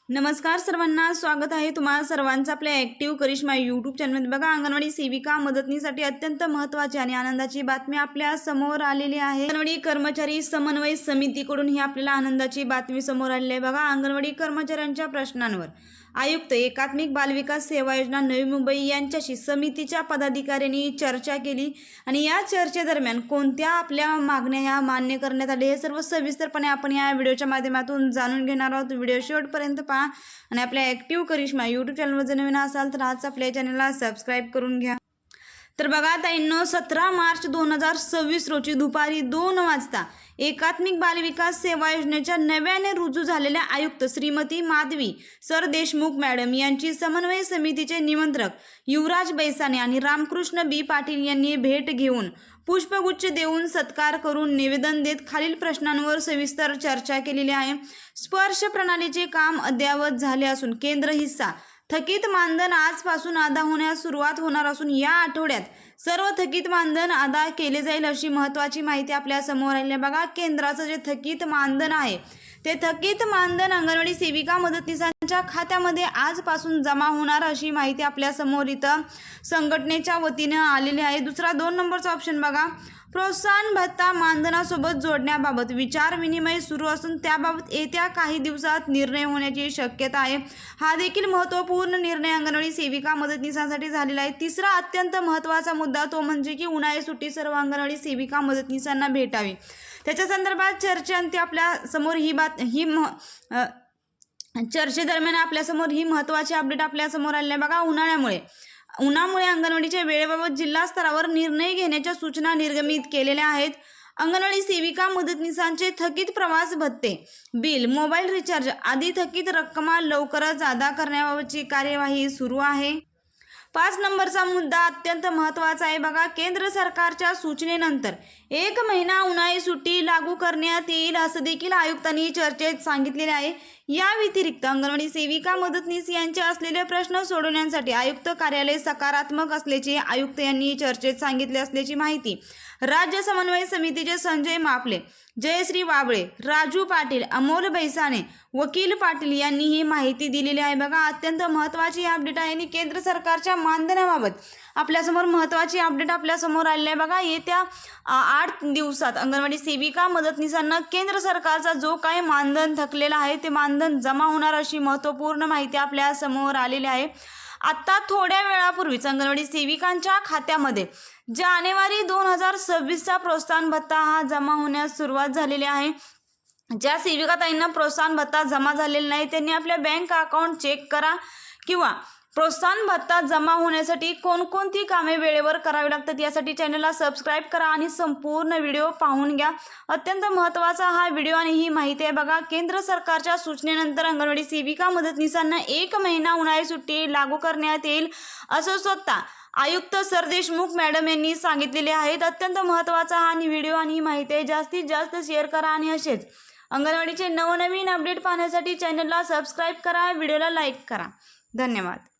नमस्कार सर्वांना, स्वागत आहे तुम्हाला सर्वांचं आपल्या ॲक्टिव्ह करिश्मा यूट्यूब चॅनलमध्ये। बघा, अंगणवाडी सेविका मदतनीसाठी अत्यंत महत्त्वाची आणि आनंदाची बातमी आपल्या समोर आलेली आहे। अंगणवाडी कर्मचारी समन्वय समितीकडून ही आपल्याला आनंदाची बातमी समोर आलेली आहे। बघा, अंगणवाडी कर्मचाऱ्यांच्या प्रश्नांवर आयुक्त एकात्मिक बालविकास सेवा योजना नवी मुंबई यांच्याशी समितीच्या पदाधिकाऱ्यांनी चर्चा केली आणि या चर्चेदरम्यान कोणत्या आपल्या मागण्या ह्या मान्य करण्यात आल्या हे सर्व सविस्तरपणे आपण या व्हिडिओच्या माध्यमातून जाणून घेणार आहोत। व्हिडिओ शेवटपर्यंत पहा आणि आपल्या ॲक्टिव्ह करिश्मा यूट्यूब चॅनलवर जर नवीन असाल तर आज आपल्या चॅनलला सबस्क्राईब करून घ्या। तर बघा ताईंनो, 17 मार्च 2026 रोजी दुपारी 2 वाजता एकात्मिक बालविकास सेवा योजनेच्या नव्याने रुजू झालेल्या आयुक्त श्रीमती माधवी सर देशमुख मॅडम यांची समन्वय समितीचे निमंत्रक युवराज बैसाने आणि रामकृष्ण बी पाटील यांनी भेट घेऊन पुष्पगुच्छ देऊन सत्कार करून निवेदन देत खालील प्रश्नांवर सविस्तर चर्चा केलेली आहे। स्पर्श प्रणालीचे काम अद्ययावत झाले असून केंद्र हिस्सा थकीत मानधन आजपासून अदा होण्यास सुरुवात होणार असून या आठवड्यात सर्व थकीत मानधन अदा केले जाईल अशी महत्त्वाची माहिती आपल्या समोर आली आहे। बघा, केंद्राचं जे थकीत मानधन आहे ते थकीत मानधन अंगणवाडी सेविका मदतनीसांच्या खात्यामध्ये आजपासून जमा होणार अशी माहिती आपल्या समोर इथं संघटनेच्या वतीने आलेली आहे। दुसरा 2 नंबरचा ऑप्शन बघा, प्रोत्साहन भत्ता मानधनासोबत जोडण्याबाबत विचार विनिमय सुरू असून त्याबाबत येत्या काही दिवसात निर्णय होण्याची शक्यता आहे। हा देखील महत्त्वपूर्ण निर्णय अंगणवाडी सेविका मदतनीसांसाठी झालेला आहे। तिसरा अत्यंत महत्त्वाचा मुद्दा तो म्हणजे की उन्हाळी सुट्टी सर्व अंगणवाडी सेविका मदतनीसांना भेटावी, त्याच्या संदर्भात चर्चेअंती आपल्या समोर चर्चेदरम्यान आपल्यासमोर ही महत्त्वाची अपडेट आपल्यासमोर आली आहे। बघा, उन्हामुळे अंगणवाडीच्या वेळेबाबत जिल्हा स्तरावर निर्णय घेण्याच्या सूचना निर्गमित केलेल्या आहेत। अंगणवाडी सेविका मदतनीसांचे थकीत प्रवास भत्ते, बिल, मोबाईल रिचार्ज आदी थकीत रक्कमा लवकरच अदा करण्याबाबतची कार्यवाही सुरू आहे। 5 नंबरचा मुद्दा अत्यंत महत्त्वाचा आहे। बघा, केंद्र सरकारच्या सूचनेनंतर 1 महिना उन्हाळी सुट्टी लागू करण्यात येईल असं देखील आयुक्तांनी चर्चेत सांगितलेले आहे। या व्यतिरिक्त अंगणवाडी सेविका मदतनीस यांचे असलेले प्रश्न सोडवण्यासाठी आयुक्त कार्यालय सकारात्मक असल्याचे आयुक्त यांनी चर्चेत सांगितले असल्याची माहिती राज्य समन्वय समितीचे संजय मापले, जयश्री वाबळे, राजू पाटील, अमोल बैसाने, वकील पाटील यांनी ही माहिती दिलेली आहे। बघा, अत्यंत महत्त्वाची अपडेट आहे आणि केंद्र सरकारच्या मानधनाबाबत आपल्यासमोर महत्त्वाची अपडेट आपल्यासमोर आलेली आहे। बघा, येत्या 8 दिवसात अंगणवाडी सेविका मदतनीसांना केंद्र सरकारचा जो काही मानधन थकलेला आहे ते मानधन जमा होणार अशी महत्त्वपूर्ण माहिती आपल्या समोर आलेली आहे। आता थोड्या वेळापूर्वीच अंगणवाडी सेविकांच्या खात्यामध्ये जानेवारी 2026चा प्रोत्साहन भत्ता हा जमा होण्यास सुरुवात झालेली आहे। ज्या सेविका ताईंना प्रोत्साहन भत्ता जमा झालेला नाही त्यांनी आपल्या बँक अकाउंट चेक करा किंवा प्रोत्साहन भत्ता जमा होण्यासाठी कोणकोणती कामे वेळेवर करावी लागतात यासाठी चॅनलला सबस्क्राईब करा आणि संपूर्ण व्हिडिओ पाहून घ्या। अत्यंत महत्त्वाचा हा व्हिडिओ आणि ही माहिती आहे। बघा, केंद्र सरकारच्या सूचनेनंतर अंगणवाडी सेविका मदतनीसांना 1 महिना उन्हाळी सुट्टी लागू करण्यात येईल असं स्वतः आयुक्त सर देशमुख मॅडम यांनी सांगितलेले आहेत। अत्यंत महत्त्वाचा हा व्हिडिओ आणि ही माहिती आहे। जास्तीत जास्त शेअर करा आणि असेच अंगणवाडीचे नवनवीन अपडेट पाहण्यासाठी चॅनलला सबस्क्राईब करा, व्हिडिओला लाईक करा। धन्यवाद।